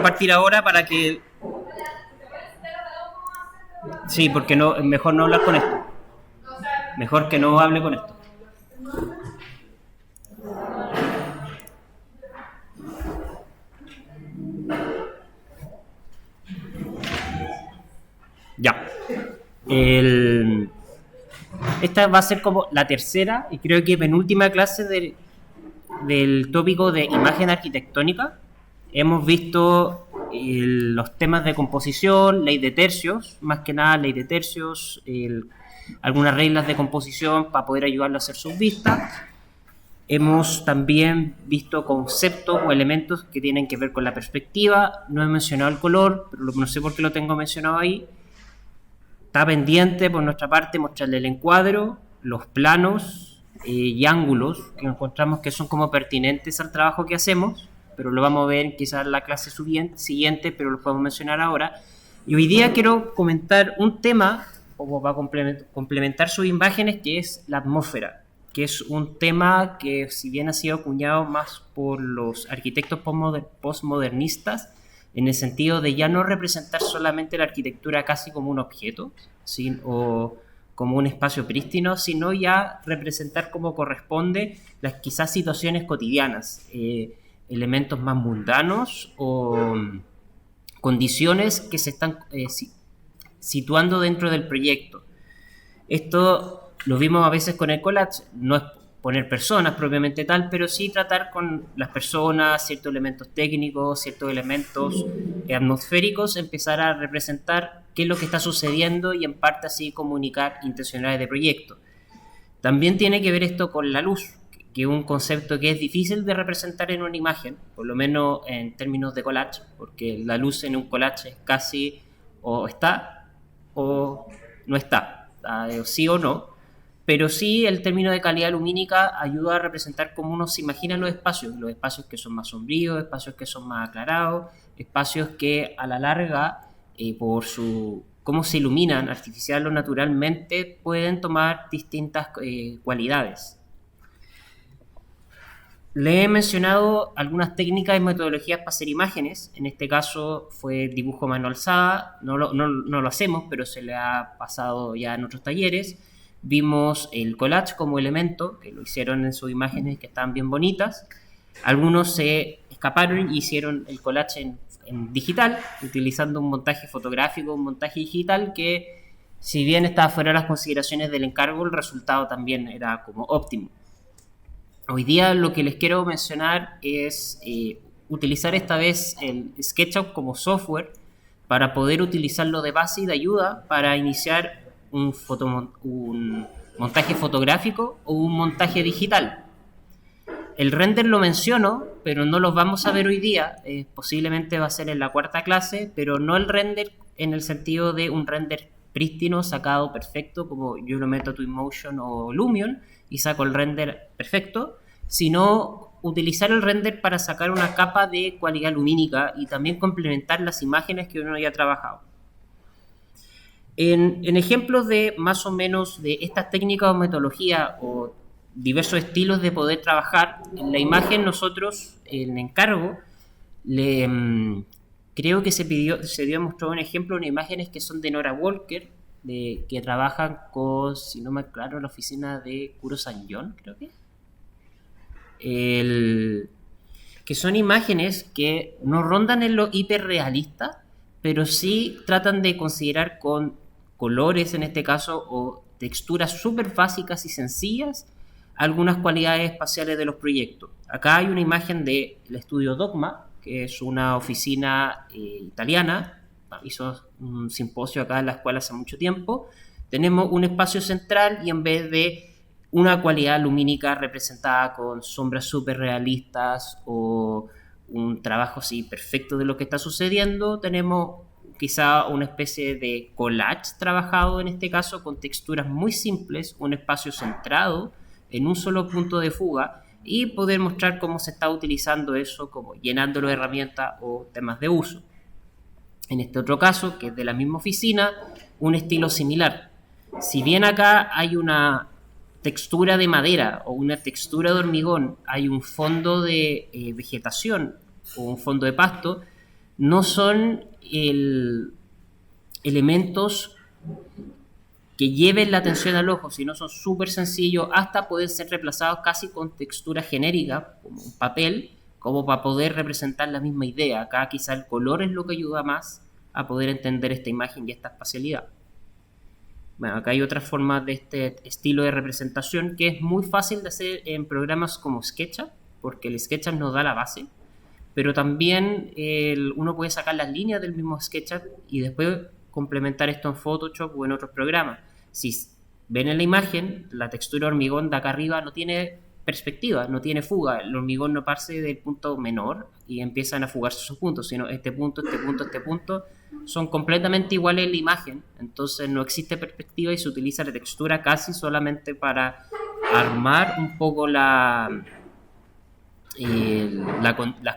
a partir ahora para que... Sí, porque no, mejor no hablar con esto. Mejor que no hable con esto. Ya. Esta va a ser como la tercera y creo que penúltima clase del tópico de imagen arquitectónica. Hemos visto los temas de composición, ley de tercios, más que nada ley de tercios, algunas reglas de composición para poder ayudarlo a hacer sus vistas. Hemos también visto conceptos o elementos que tienen que ver con la perspectiva. No he mencionado el color, pero no sé por qué lo tengo mencionado ahí. Está pendiente por nuestra parte mostrarle el encuadro, los planos y ángulos que encontramos que son como pertinentes al trabajo que hacemos, pero lo vamos a ver quizás en la clase siguiente, pero lo podemos mencionar ahora. Y hoy día quiero comentar un tema, como para complementar sus imágenes, que es la atmósfera, que es un tema que, si bien ha sido acuñado más por los arquitectos postmodernistas, en el sentido de ya no representar solamente la arquitectura casi como un objeto, ¿sí? O como un espacio prístino, sino ya representar como corresponde las quizás situaciones cotidianas, elementos más mundanos o condiciones que se están situando dentro del proyecto. Esto lo vimos a veces con el collage, no es poner personas propiamente tal, pero sí tratar con las personas, ciertos elementos técnicos, ciertos elementos atmosféricos, empezar a representar qué es lo que está sucediendo y en parte así comunicar intencionalidades de proyecto. También tiene que ver esto con la luz, que es un concepto que es difícil de representar en una imagen, por lo menos en términos de collage, porque la luz en un collage es casi o está o no está, sí o no. Pero sí el término de calidad lumínica ayuda a representar cómo uno se imagina los espacios que son más sombríos, espacios que son más aclarados, espacios que a la larga, por cómo se iluminan artificial o naturalmente, pueden tomar distintas cualidades. Le he mencionado algunas técnicas y metodologías para hacer imágenes. En este caso fue dibujo a mano alzada, no lo hacemos, pero se le ha pasado ya en otros talleres. Vimos el collage como elemento, que lo hicieron en sus imágenes que estaban bien bonitas. Algunos se escaparon y hicieron el collage en digital, utilizando un montaje fotográfico, un montaje digital que, si bien estaba fuera de las consideraciones del encargo, el resultado también era como óptimo. Hoy día lo que les quiero mencionar es utilizar esta vez el SketchUp como software para poder utilizarlo de base y de ayuda para iniciar un montaje fotográfico o un montaje digital. El render lo menciono, pero no lo vamos a ver hoy día, posiblemente va a ser en la cuarta clase, pero no el render en el sentido de un render prístino, sacado perfecto, como yo lo meto a Twinmotion o Lumion y saco el render perfecto, sino utilizar el render para sacar una capa de cualidad lumínica y también complementar las imágenes que uno ya ha trabajado. En ejemplos de más o menos de estas técnicas o metodologías o diversos estilos de poder trabajar, en la imagen nosotros, en encargo, creo que se dio a mostrar un ejemplo de imágenes que son de Nora Walker, que trabajan con, si no me aclaro, la oficina de Kuro Sanyon, creo que son imágenes que no rondan en lo hiperrealista, pero sí tratan de considerar con colores en este caso o texturas súper básicas y sencillas algunas cualidades espaciales de los proyectos. Acá hay una imagen del estudio Dogma, que es una oficina italiana, hizo un simposio acá en la escuela hace mucho tiempo. Tenemos un espacio central y en vez de una cualidad lumínica representada con sombras súper realistas o un trabajo así perfecto de lo que está sucediendo, tenemos quizá una especie de collage trabajado en este caso con texturas muy simples, un espacio centrado en un solo punto de fuga y poder mostrar cómo se está utilizando eso, como llenándolo de herramientas o temas de uso. En este otro caso, que es de la misma oficina, un estilo similar. Si bien acá hay una textura de madera o una textura de hormigón, hay un fondo de vegetación o un fondo de pasto, no son elementos que lleven la atención al ojo, sino son súper sencillos, hasta pueden ser reemplazados casi con textura genérica, como un papel, como para poder representar la misma idea. Acá quizá el color es lo que ayuda más a poder entender esta imagen y esta espacialidad. Bueno, acá hay otras formas de este estilo de representación que es muy fácil de hacer en programas como SketchUp, porque el SketchUp nos da la base, pero también uno puede sacar las líneas del mismo SketchUp y después complementar esto en Photoshop o en otros programas. Si ven en la imagen, la textura hormigón de acá arriba no tiene perspectiva, no tiene fuga. El hormigón no parte del punto menor y empiezan a fugarse sus puntos, sino este punto, este punto, este punto son completamente iguales en la imagen. Entonces no existe perspectiva y se utiliza la textura casi solamente para armar un poco las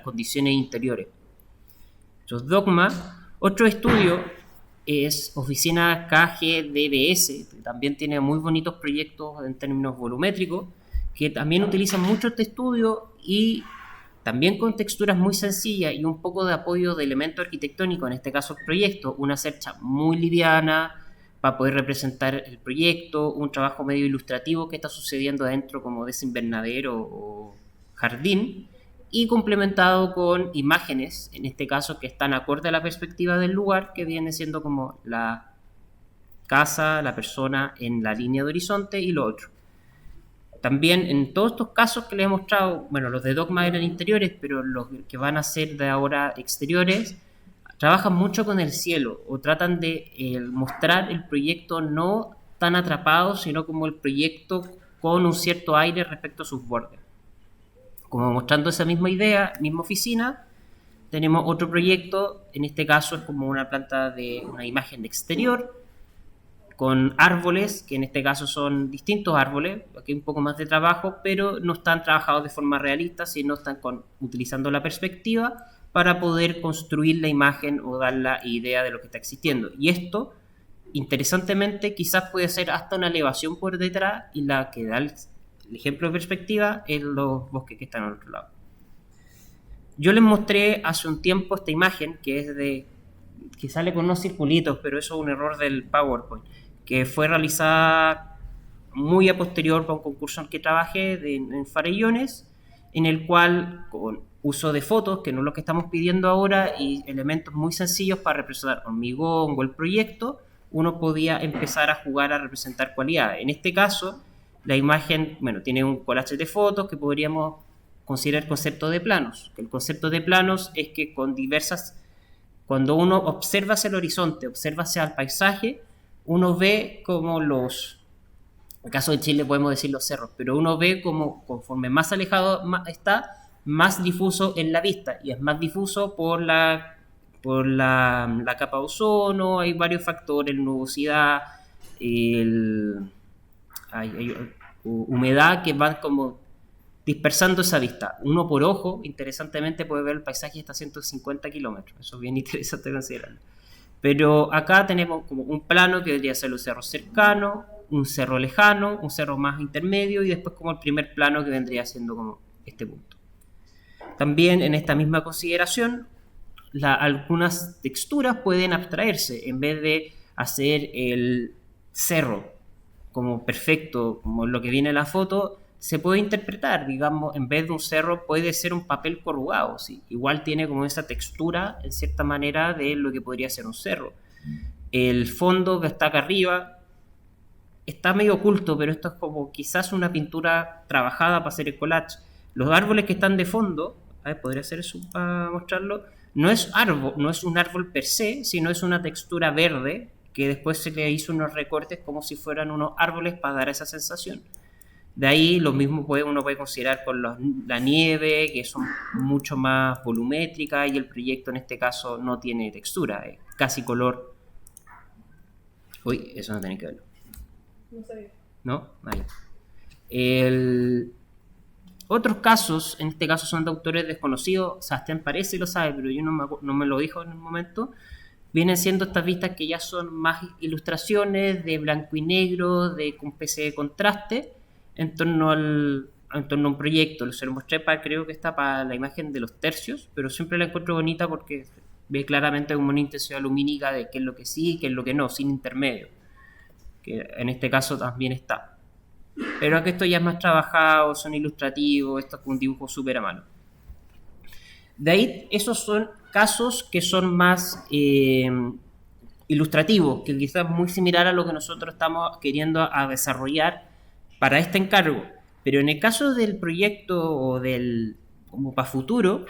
condiciones interiores. Entonces, Dogma, otro estudio es Oficina KGDBS, que también tiene muy bonitos proyectos en términos volumétricos, que también utilizan mucho este estudio y también con texturas muy sencillas y un poco de apoyo de elementos arquitectónicos, en este caso el proyecto, una cercha muy liviana para poder representar el proyecto, un trabajo medio ilustrativo que está sucediendo dentro como de ese invernadero o jardín, y complementado con imágenes, en este caso que están acorde a la perspectiva del lugar, que viene siendo como la casa, la persona en la línea de horizonte y lo otro. También en todos estos casos que les he mostrado, bueno, los de Dogma eran interiores, pero los que van a ser de ahora exteriores, trabajan mucho con el cielo o tratan de mostrar el proyecto no tan atrapado, sino como el proyecto con un cierto aire respecto a sus bordes. Como mostrando esa misma idea, misma oficina, tenemos otro proyecto, en este caso es como una planta de una imagen de exterior, con árboles, que en este caso son distintos árboles, aquí hay un poco más de trabajo, pero no están trabajados de forma realista, sino están utilizando la perspectiva para poder construir la imagen o dar la idea de lo que está existiendo. Y esto, interesantemente, quizás puede ser hasta una elevación por detrás, y la que da el ejemplo de perspectiva es los bosques que están al otro lado. Yo les mostré hace un tiempo esta imagen que es que sale con unos circulitos, pero eso es un error del PowerPoint, que fue realizada muy a posterior para un concurso en el que trabajé en Farellones, en el cual con uso de fotos, que no es lo que estamos pidiendo ahora, y elementos muy sencillos para representar hormigón o el proyecto, uno podía empezar a jugar a representar cualidades. En este caso, la imagen, bueno, tiene un collage de fotos que podríamos considerar concepto de planos. El concepto de planos es que cuando uno observa hacia el horizonte, observa hacia el paisaje, uno ve como en el caso de Chile podemos decir los cerros, pero uno ve como conforme más alejado está, más difuso en la vista, y es más difuso por la capa de ozono, hay varios factores, nubosidad, humedad, que van como dispersando esa vista. Uno por ojo, interesantemente, puede ver el paisaje hasta 150 kilómetros. Eso es bien interesante considerarlo. Pero acá tenemos como un plano que debería ser un cerro cercano, un cerro lejano, un cerro más intermedio y después como el primer plano que vendría siendo como este punto. También en esta misma consideración, algunas texturas pueden abstraerse. En vez de hacer el cerro como perfecto, como lo que viene en la foto, se puede interpretar, digamos, en vez de un cerro puede ser un papel corrugado, ¿sí? Igual tiene como esa textura, en cierta manera, de lo que podría ser un cerro. El fondo que está acá arriba está medio oculto, pero esto es como quizás una pintura trabajada para hacer el collage. Los árboles que están de fondo, a ver, podría hacer eso para mostrarlo, no es un árbol per se, sino es una textura verde que después se le hizo unos recortes como si fueran unos árboles para dar esa sensación. De ahí lo mismo uno puede considerar con la nieve, que son mucho más volumétrica, y el proyecto en este caso no tiene textura, es casi color. Uy, eso no tiene que verlo. No sabía. ¿No? Ahí. Otros casos, en este caso son de autores desconocidos, Sebastián parece lo sabe, pero yo no me lo dijo en el momento. Vienen siendo estas vistas que ya son más ilustraciones de blanco y negro, de con especie de contraste, en torno a un proyecto. Se lo mostré creo que está para la imagen de los tercios, pero siempre la encuentro bonita porque ve claramente como una intensidad lumínica de qué es lo que sí y qué es lo que no, sin intermedio, que en este caso también está. Pero aquí esto ya es más trabajado, son ilustrativos, esto es un dibujo súper a mano. De ahí, esos son casos que son más ilustrativos, que quizás es muy similar a lo que nosotros estamos queriendo a desarrollar para este encargo. Pero en el caso del proyecto o del como para futuro,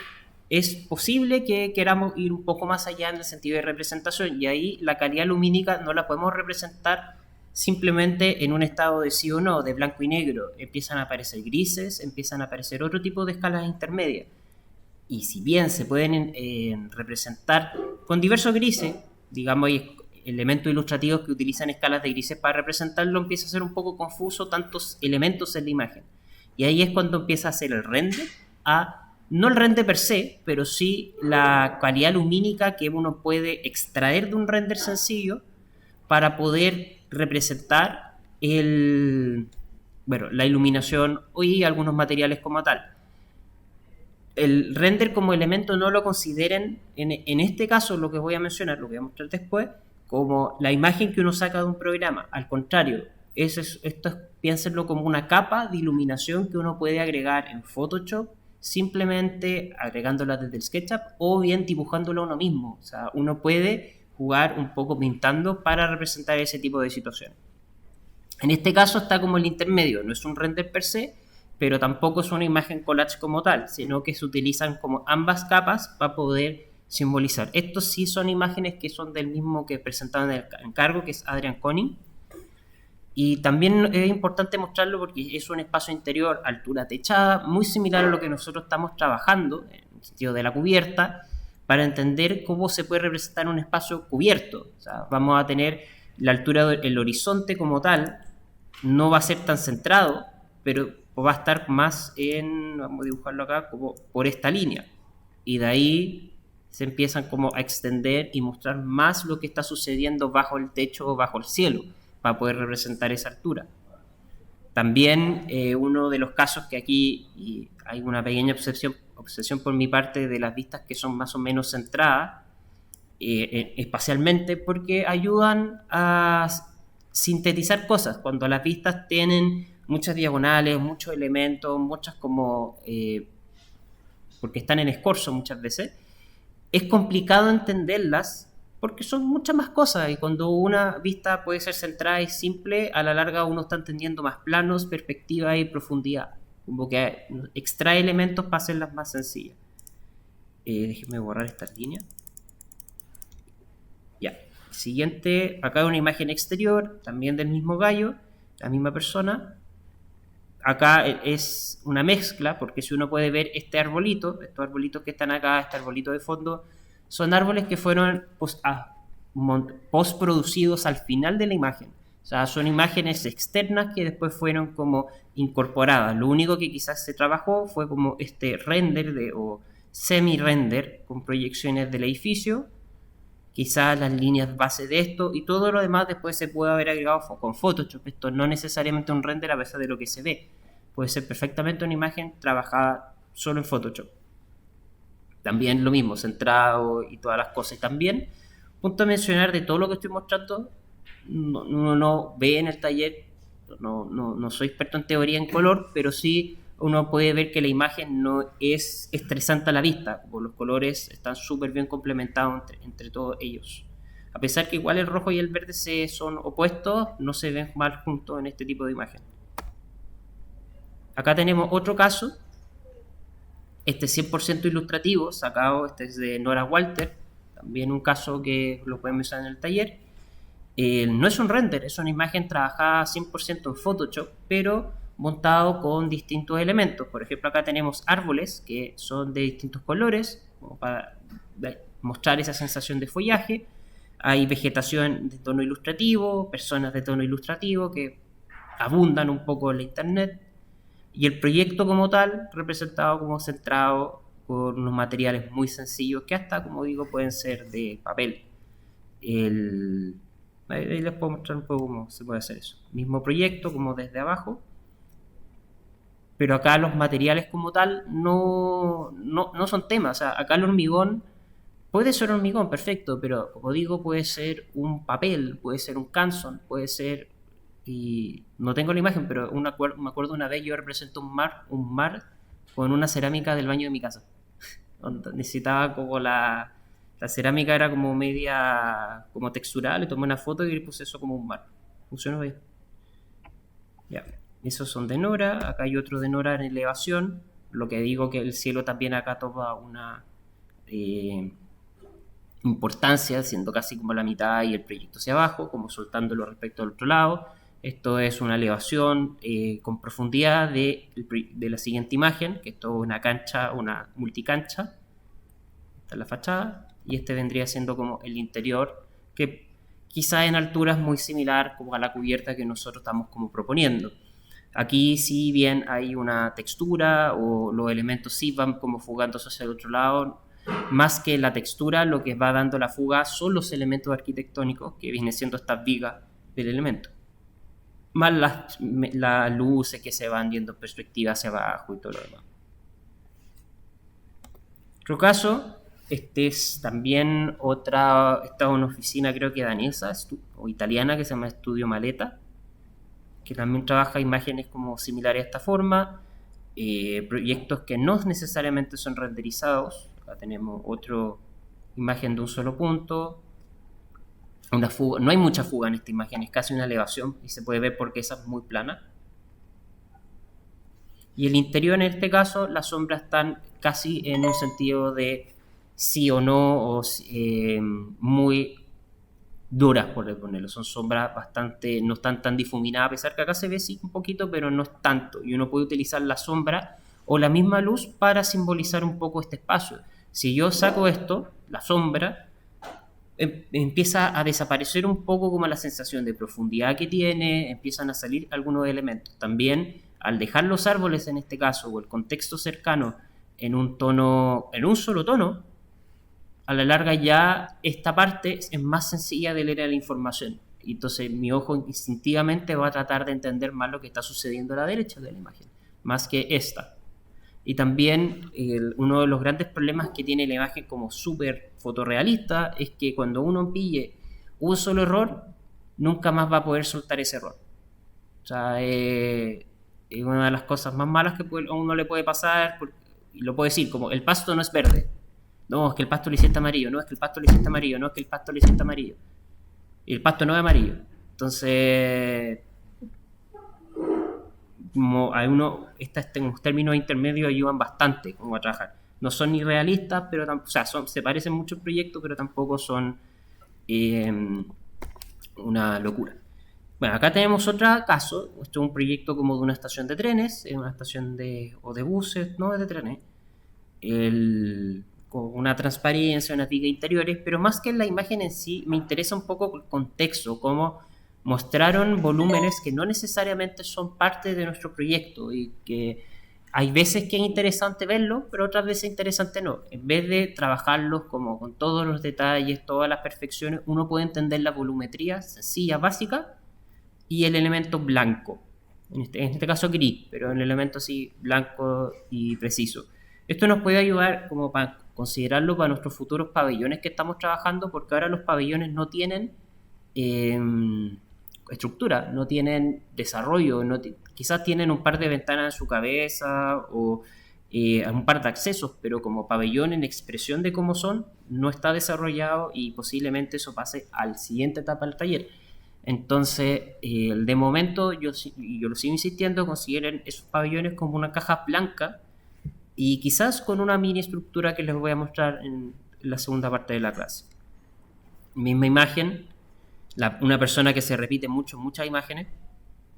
es posible que queramos ir un poco más allá en el sentido de representación, y ahí la calidad lumínica no la podemos representar simplemente en un estado de sí o no, de blanco y negro. Empiezan a aparecer grises, empiezan a aparecer otro tipo de escalas intermedias. Y si bien se pueden representar con diversos grises, digamos, hay elementos ilustrativos que utilizan escalas de grises para representarlo, empieza a ser un poco confuso tantos elementos en la imagen. Y ahí es cuando empieza a hacer el render, no el render per se, pero sí la calidad lumínica que uno puede extraer de un render sencillo para poder representar la iluminación y algunos materiales como tal. El render como elemento no lo consideren, en este caso lo que voy a mencionar, lo que voy a mostrar después, como la imagen que uno saca de un programa. Al contrario, piénsenlo como una capa de iluminación que uno puede agregar en Photoshop, simplemente agregándola desde el SketchUp o bien dibujándola uno mismo. O sea, uno puede jugar un poco pintando para representar ese tipo de situación. En este caso está como el intermedio, no es un render per se, pero tampoco es una imagen collage como tal, sino que se utilizan como ambas capas para poder simbolizar. Estos sí son imágenes que son del mismo que presentaban en el encargo, que es Adrian Koning. Y también es importante mostrarlo porque es un espacio interior, altura techada, muy similar a lo que nosotros estamos trabajando, en el sentido de la cubierta, para entender cómo se puede representar un espacio cubierto. O sea, vamos a tener la altura del horizonte como tal, no va a ser tan centrado, pero va a estar más vamos a dibujarlo acá, como por esta línea. Y de ahí se empiezan como a extender y mostrar más lo que está sucediendo bajo el techo o bajo el cielo, para poder representar esa altura. También uno de los casos que aquí hay una pequeña obsesión por mi parte de las vistas que son más o menos centradas espacialmente, porque ayudan a sintetizar cosas. Cuando las vistas tienen muchas diagonales, muchos elementos, muchas como porque están en escorzo muchas veces, es complicado entenderlas porque son muchas más cosas, y cuando una vista puede ser centrada y simple, a la larga uno está entendiendo más planos, perspectiva y profundidad, como que extrae elementos para hacerlas más sencillas. Déjenme borrar estas líneas. Ya, siguiente, acá hay una imagen exterior, también del mismo gallo, la misma persona. Acá es una mezcla, porque si uno puede ver este arbolito, estos arbolitos que están acá, este arbolito de fondo, son árboles que fueron postproducidos al final de la imagen. O sea, son imágenes externas que después fueron como incorporadas. Lo único que quizás se trabajó fue como este render o semi-render con proyecciones del edificio, quizás las líneas base de esto, y todo lo demás después se puede haber agregado con Photoshop. Esto no necesariamente un render a pesar de lo que se ve. Puede ser perfectamente una imagen trabajada solo en Photoshop. También lo mismo, centrado y todas las cosas. También, punto a mencionar de todo lo que estoy mostrando, uno no ve en el taller, no soy experto en teoría en color, pero sí uno puede ver que la imagen no es estresante a la vista, porque los colores están súper bien complementados entre todos ellos. A pesar que igual el rojo y el verde son opuestos, no se ven mal juntos en este tipo de imagen. Acá tenemos otro caso. Este 100% ilustrativo, sacado, este es de Nora Walter, también un caso que lo pueden usar en el taller. No es un render, es una imagen trabajada 100% en Photoshop, pero montado con distintos elementos. Por ejemplo, acá tenemos árboles que son de distintos colores, como para mostrar esa sensación de follaje. Hay vegetación de tono ilustrativo, personas de tono ilustrativo que abundan un poco en la internet. Y el proyecto como tal, representado como centrado por unos materiales muy sencillos que hasta, como digo, pueden ser de papel. Ahí les puedo mostrar un poco cómo se puede hacer eso. Mismo proyecto, como desde abajo. Pero acá los materiales como tal no son temas. O sea, acá el hormigón Puede ser hormigón, perfecto, pero como digo, puede ser un papel, puede ser un canson, puede ser... Y no tengo la imagen, pero me acuerdo una vez yo representé un mar con una cerámica del baño de mi casa. Necesitaba como la cerámica era como media como textural, le tomé una foto y le puse eso como un mar. Funcionó bien. Ya. Esos son de Nora, acá hay otro de Nora en elevación, lo que digo que el cielo también acá toma una importancia, siendo casi como la mitad y el proyecto hacia abajo, como soltándolo respecto al otro lado. Esto es una elevación con profundidad de la siguiente imagen, que esto es una cancha, una multicancha. Esta es la fachada, y este vendría siendo como el interior, que quizá en altura es muy similar como a la cubierta que nosotros estamos como proponiendo. Aquí si bien hay una textura o los elementos sí van como fugándose hacia el otro lado, más que la textura, lo que va dando la fuga son los elementos arquitectónicos, que vienen siendo estas vigas del elemento, más las luces que se van viendo en perspectiva hacia abajo y todo lo demás. Otro caso, este es también esta es una oficina creo que danesa o italiana que se llama Estudio Maleta, que también trabaja imágenes como similares a esta forma, proyectos que no necesariamente son renderizados. Acá tenemos otra imagen de un solo punto, una fuga, no hay mucha fuga en esta imagen, es casi una elevación y se puede ver porque esa es muy plana. Y el interior en este caso, las sombras están casi en un sentido de sí o no, o muy duras, por ponerlo. Son sombras bastante, no están tan difuminadas, a pesar que acá se ve sí un poquito, pero no es tanto. Y uno puede utilizar la sombra o la misma luz para simbolizar un poco este espacio. Si yo saco esto, la sombra, empieza a desaparecer un poco como la sensación de profundidad que tiene, empiezan a salir algunos elementos. También, al dejar los árboles en este caso, o el contexto cercano, en un tono, en un solo tono, a la larga ya esta parte es más sencilla de leer la información. Y entonces mi ojo instintivamente va a tratar de entender más lo que está sucediendo a la derecha de la imagen, más que esta. Y también uno de los grandes problemas que tiene la imagen como súper fotorrealista es que cuando uno pille un solo error, nunca más va a poder soltar ese error. O sea, es una de las cosas más malas que a uno le puede pasar, y lo puedo decir, como el pasto no es verde. No, es que el pasto lo hiciste amarillo. No, es que el pasto lo hiciste amarillo. No, es que el pasto lo hiciste amarillo. Y el pasto no es amarillo. Entonces, como hay estos términos intermedios ayudan bastante como a trabajar. No son ni realistas, pero o sea, se parecen mucho al proyecto, pero tampoco son una locura. Bueno, acá tenemos otro caso. Esto es un proyecto como de una estación de trenes, una estación o de buses, no de trenes. Con una transparencia, unas vigas interiores, pero más que en la imagen en sí, me interesa un poco el contexto, cómo mostraron volúmenes que no necesariamente son parte de nuestro proyecto y que hay veces que es interesante verlo, pero otras veces interesante no. En vez de trabajarlos como con todos los detalles, todas las perfecciones, uno puede entender la volumetría sencilla, básica, y el elemento blanco. En este caso gris, pero el elemento así blanco y preciso. Esto nos puede ayudar como para considerarlo para nuestros futuros pabellones que estamos trabajando, porque ahora los pabellones no tienen estructura, no tienen desarrollo, quizás tienen un par de ventanas en su cabeza o un par de accesos, pero como pabellón en expresión de cómo son, no está desarrollado y posiblemente eso pase al siguiente etapa del taller. Entonces, de momento, yo lo sigo insistiendo, consideren esos pabellones como una caja blanca y quizás con una mini estructura que les voy a mostrar en la segunda parte de la clase. Misma imagen, una persona que se repite muchas imágenes,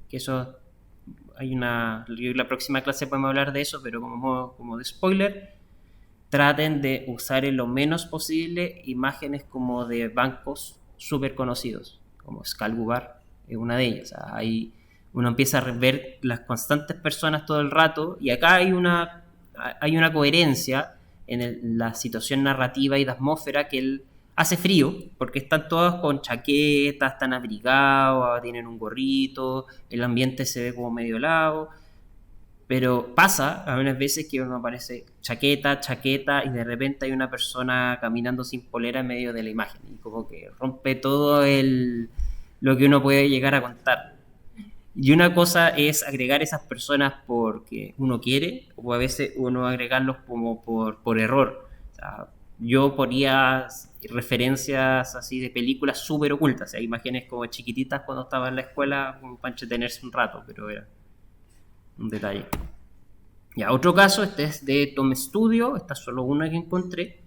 que eso la próxima clase podemos hablar de eso, pero como de spoiler, traten de usar en lo menos posible imágenes como de bancos súper conocidos, como Skalgubar es una de ellas. O sea, ahí uno empieza a ver las constantes personas todo el rato, y acá hay una coherencia en la situación narrativa y de atmósfera que él hace frío, porque están todos con chaquetas, están abrigados, tienen un gorrito, el ambiente se ve como medio helado, Pero pasa a unas veces que uno aparece chaqueta, chaqueta y de repente hay una persona caminando sin polera en medio de la imagen y como que rompe todo lo que uno puede llegar a contar. Y una cosa es agregar esas personas porque uno quiere, o a veces uno agregarlos como por error. O sea, yo ponía referencias así de películas súper ocultas, o sea, imágenes como chiquititas cuando estaba en la escuela, como para entretenerse un rato, pero era un detalle. Ya, otro caso, este es de Tom Studio, esta es solo una que encontré,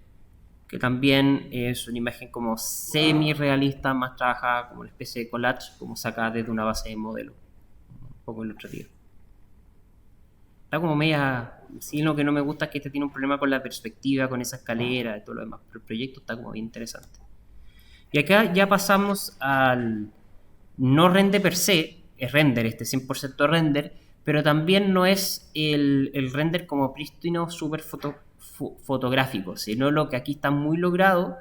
que también es una imagen como semi-realista, más trabajada como una especie de collage, como sacada desde una base de modelo, un poco ilustrativa. Está como media... Sí, lo que no me gusta es que este tiene un problema con la perspectiva, con esa escalera y todo lo demás, pero el proyecto está como bien interesante. Y acá ya pasamos al no render per se, es render, este 100% render, pero también no es el render como prístino súper fotográfico, sino lo que aquí está muy logrado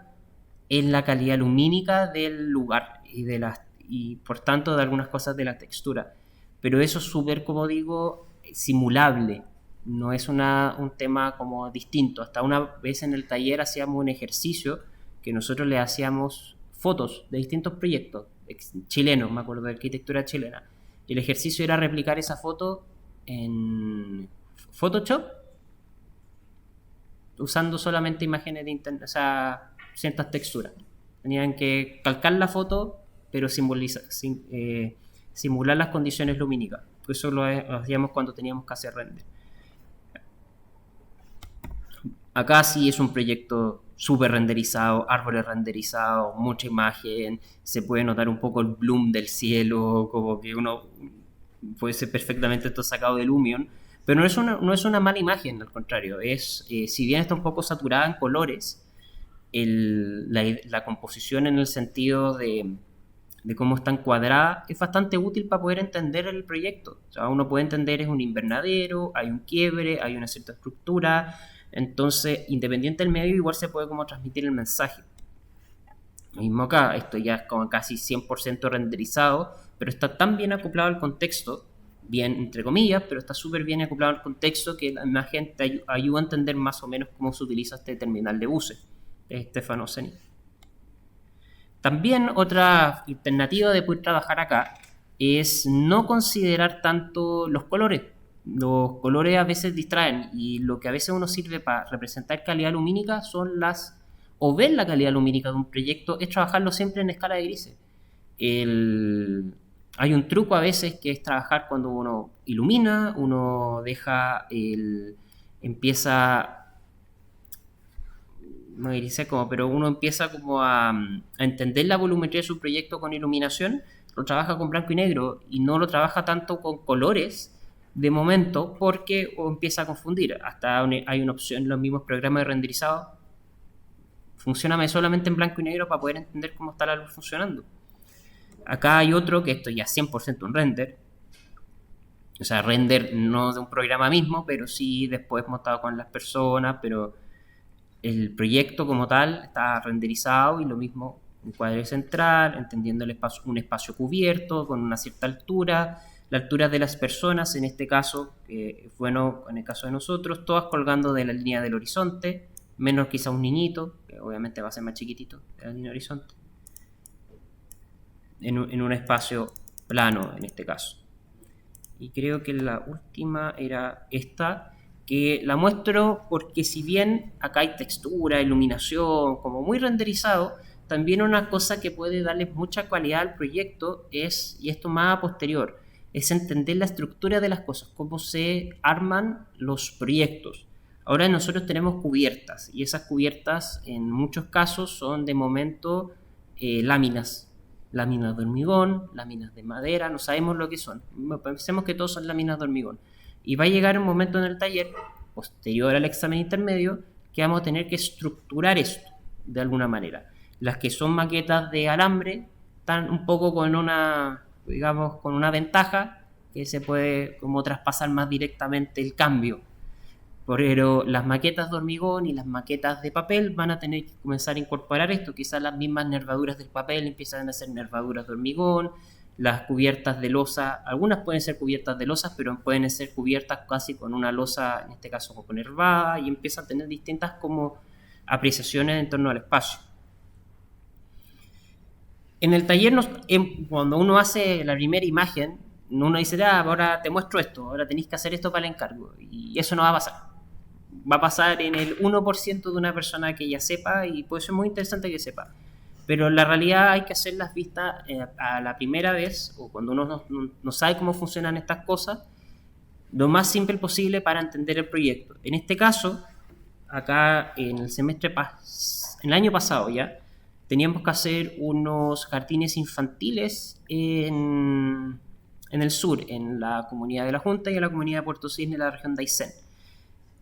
es la calidad lumínica del lugar y por tanto de algunas cosas de la textura. Pero eso es súper, como digo, simulable, no es un tema como distinto. Hasta una vez en el taller hacíamos un ejercicio que nosotros le hacíamos fotos de distintos proyectos chilenos, me acuerdo de arquitectura chilena. Y el ejercicio era replicar esa foto en Photoshop usando solamente imágenes de internet, o sea, ciertas texturas. Tenían que calcar la foto, pero simular las condiciones lumínicas. Eso lo hacíamos cuando teníamos que hacer render. Acá sí es un proyecto súper renderizado, árboles renderizados, mucha imagen, se puede notar un poco el bloom del cielo, como que uno puede ser perfectamente esto sacado de Lumion, pero no es una mala imagen, al contrario, si bien está un poco saturada en colores, la composición en el sentido de cómo está encuadrada es bastante útil para poder entender el proyecto. O sea, uno puede entender es un invernadero, hay un quiebre, hay una cierta estructura, entonces independiente del medio igual se puede como transmitir el mensaje. Lo mismo acá, esto ya es como casi 100% renderizado, pero está tan bien acoplado al contexto, bien entre comillas, pero está súper bien acoplado al contexto que la imagen te ayuda a entender más o menos cómo se utiliza este terminal de buses de Stefano Ceni. También otra alternativa de poder trabajar acá es no considerar tanto los colores. Los colores a veces distraen y lo que a veces uno sirve para representar calidad lumínica son o ver la calidad lumínica de un proyecto es trabajarlo siempre en escala de grises. Hay un truco a veces que es trabajar cuando uno ilumina, uno empieza no dice cómo, pero uno empieza como a entender la volumetría de su proyecto con iluminación, lo trabaja con blanco y negro y no lo trabaja tanto con colores de momento porque empieza a confundir. Hasta hay una opción en los mismos programas de renderizado, funciona solamente en blanco y negro para poder entender cómo está la luz funcionando. Acá hay otro que esto ya es 100% un render, o sea, render no de un programa mismo, pero sí después montado con las personas, pero el proyecto como tal está renderizado y lo mismo un cuadro central, entendiendo un espacio cubierto con una cierta altura, la altura de las personas, en este caso, bueno, en el caso de nosotros, todas colgando de la línea del horizonte, menos quizá un niñito, que obviamente va a ser más chiquitito de la línea del horizonte, en un espacio plano en este caso. Y creo que la última era esta, que la muestro porque si bien acá hay textura, iluminación, como muy renderizado, también una cosa que puede darle mucha calidad al proyecto es, y esto más a posterior, es entender la estructura de las cosas, cómo se arman los proyectos. Ahora nosotros tenemos cubiertas y esas cubiertas en muchos casos son de momento láminas de hormigón, láminas de madera, no sabemos lo que son. Pensemos que todos son láminas de hormigón. Y va a llegar un momento en el taller, posterior al examen intermedio, que vamos a tener que estructurar esto de alguna manera. Las que son maquetas de alambre están un poco con una ventaja, que se puede como traspasar más directamente el cambio. Pero las maquetas de hormigón y las maquetas de papel van a tener que comenzar a incorporar esto. Quizás las mismas nervaduras del papel empiezan a ser nervaduras de hormigón, las cubiertas de losa, algunas pueden ser cubiertas de losas, pero pueden ser cubiertas casi con una losa, en este caso con nervada, y empieza a tener distintas como apreciaciones en torno al espacio. En el taller, cuando uno hace la primera imagen, uno dice, ahora te muestro esto, ahora tenéis que hacer esto para el encargo, y eso no va a pasar. Va a pasar en el 1% de una persona que ya sepa, y puede ser muy interesante que sepa. Pero en la realidad hay que hacer las vistas a la primera vez, o cuando uno no sabe cómo funcionan estas cosas, lo más simple posible para entender el proyecto. En este caso, acá en el en el año pasado ya, teníamos que hacer unos jardines infantiles en el sur, en la comunidad de La Junta y en la comunidad de Puerto Cisne, en la región de Aysén.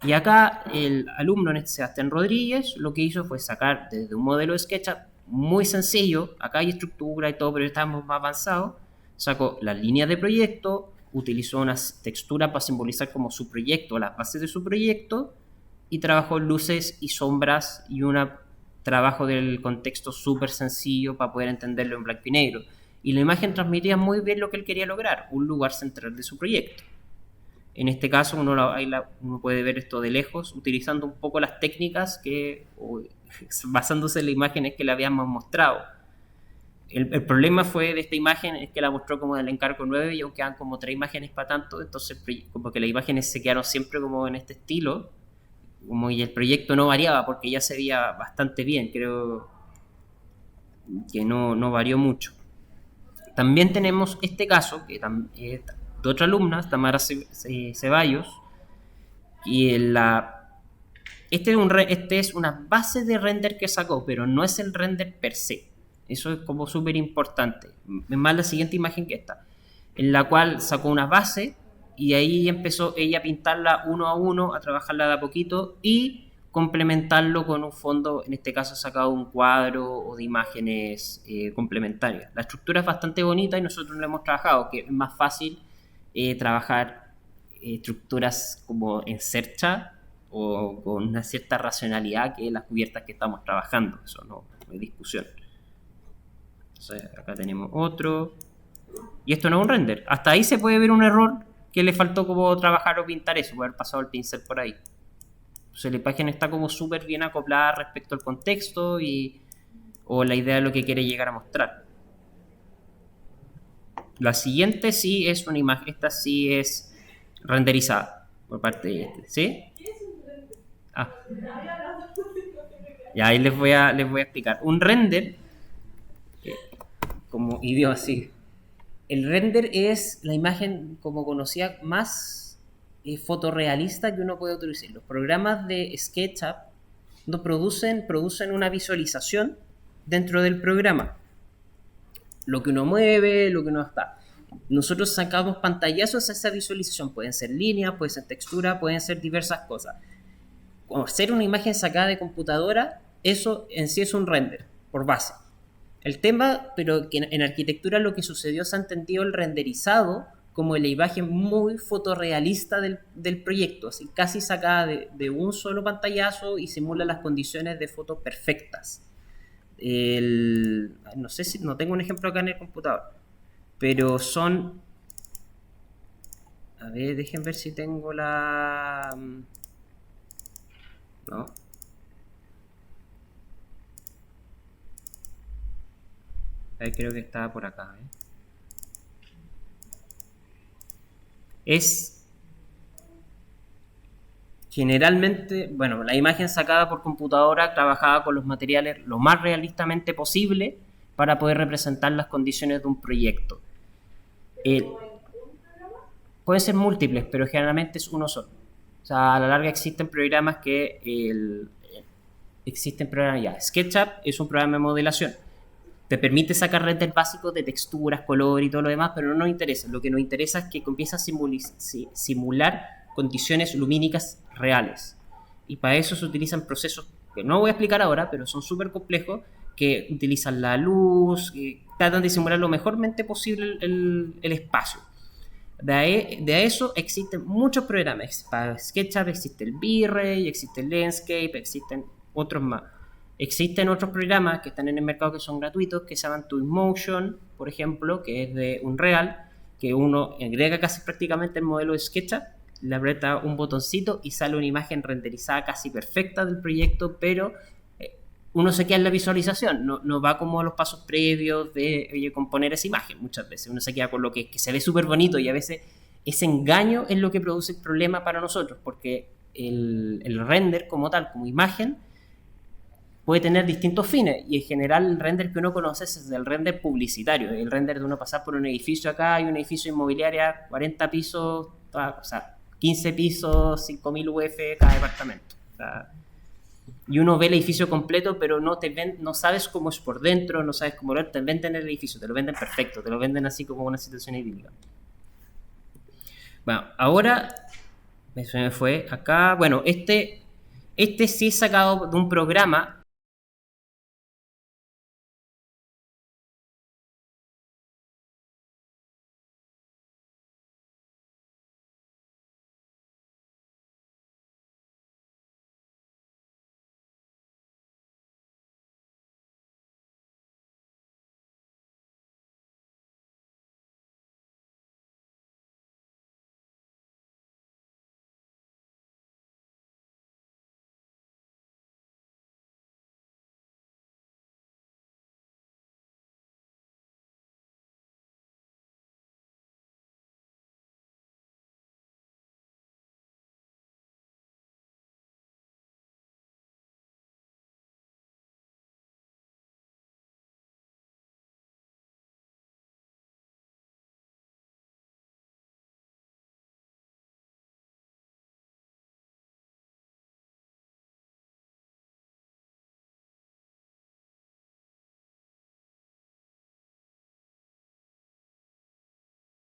Y acá el alumno, Sebastián Rodríguez, lo que hizo fue sacar desde un modelo de SketchUp muy sencillo, acá hay estructura y todo, pero estamos más avanzados, sacó las líneas de proyecto, utilizó unas texturas para simbolizar como su proyecto, las bases de su proyecto, y trabajó luces y sombras y un trabajo del contexto súper sencillo para poder entenderlo en blanco y negro. Y la imagen transmitía muy bien lo que él quería lograr, un lugar central de su proyecto. En este caso uno puede ver esto de lejos, utilizando un poco las técnicas basándose en las imágenes que le habíamos mostrado. El problema fue de esta imagen es que la mostró como del encargo 9 y aunque quedan como 3 imágenes para tanto, entonces como que las imágenes se quedaron siempre como en este estilo, y el proyecto no variaba porque ya se veía bastante bien, creo que no varió mucho. También tenemos este caso que de otra alumna, Tamara Ceballos, y este es una base de render que sacó, pero no es el render per se. Eso es como súper importante. Es más la siguiente imagen que esta, en la cual sacó una base y ahí empezó ella a pintarla uno a uno, a trabajarla de a poquito y complementarlo con un fondo, en este caso sacado un cuadro o de imágenes complementarias. La estructura es bastante bonita y nosotros lo hemos trabajado, que es más fácil trabajar estructuras como en cercha o con una cierta racionalidad que las cubiertas que estamos trabajando. Eso no hay discusión. Entonces, acá tenemos otro. Y esto no es un render. Hasta ahí se puede ver un error que le faltó como trabajar o pintar eso, haber pasado el pincel por ahí. Entonces la imagen está como súper bien acoplada respecto al contexto o la idea de lo que quiere llegar a mostrar. La siguiente sí es una imagen, esta sí es renderizada por parte de este, ¿sí? Ya ahí les voy a explicar. Un render, como idioma así. El render es la imagen como conocida más fotorrealista que uno puede utilizar. Los programas de SketchUp no producen una visualización dentro del programa. Lo que uno mueve, lo que uno está. Nosotros sacamos pantallazos a esa visualización. Pueden ser líneas, pueden ser texturas, pueden ser diversas cosas. Por ser una imagen sacada de computadora, eso en sí es un render, por base. El tema, pero que en arquitectura lo que sucedió, se ha entendido el renderizado como la imagen muy fotorrealista del proyecto, así casi sacada de un solo pantallazo y simula las condiciones de foto perfectas. No sé si no tengo un ejemplo acá en el computador, pero son, a ver, dejen ver si tengo no, creo que estaba por acá, es generalmente, bueno, la imagen sacada por computadora trabajada con los materiales lo más realistamente posible para poder representar las condiciones de un proyecto. Pueden ser múltiples, pero generalmente es uno solo. O sea, a la larga existen programas SketchUp es un programa de modelación. Te permite sacar renders básicos de texturas, color y todo lo demás, pero no nos interesa. Lo que nos interesa es que empieza a simular condiciones lumínicas reales. Y para eso se utilizan procesos que no voy a explicar ahora, pero son súper complejos, que utilizan la luz, que tratan de simular lo mejormente posible el espacio. De eso existen muchos programas. Para SketchUp existe el V-Ray, existe el Landscape, existen otros más. Existen otros programas que están en el mercado que son gratuitos, que se llaman Twinmotion, por ejemplo, que es de Unreal, que uno agrega casi prácticamente el modelo de SketchUp, le aprieta un botoncito y sale una imagen renderizada casi perfecta del proyecto, pero uno se queda en la visualización, no va como a los pasos previos de oye, componer esa imagen. Muchas veces uno se queda con lo que se ve súper bonito, y a veces ese engaño es lo que produce el problema para nosotros, porque el render como tal, como imagen, puede tener distintos fines, y en general el render que uno conoce es el render publicitario, el render de uno pasar por un edificio. Acá hay un edificio inmobiliario, 40 pisos, o sea, 15 pisos, 5.000 UF cada departamento. O sea, y uno ve el edificio completo, pero no sabes cómo es por dentro, no sabes cómo te venden el edificio, te lo venden perfecto, te lo venden así como una situación idílica. Bueno, ahora se me fue acá. Bueno, este sí es sacado de un programa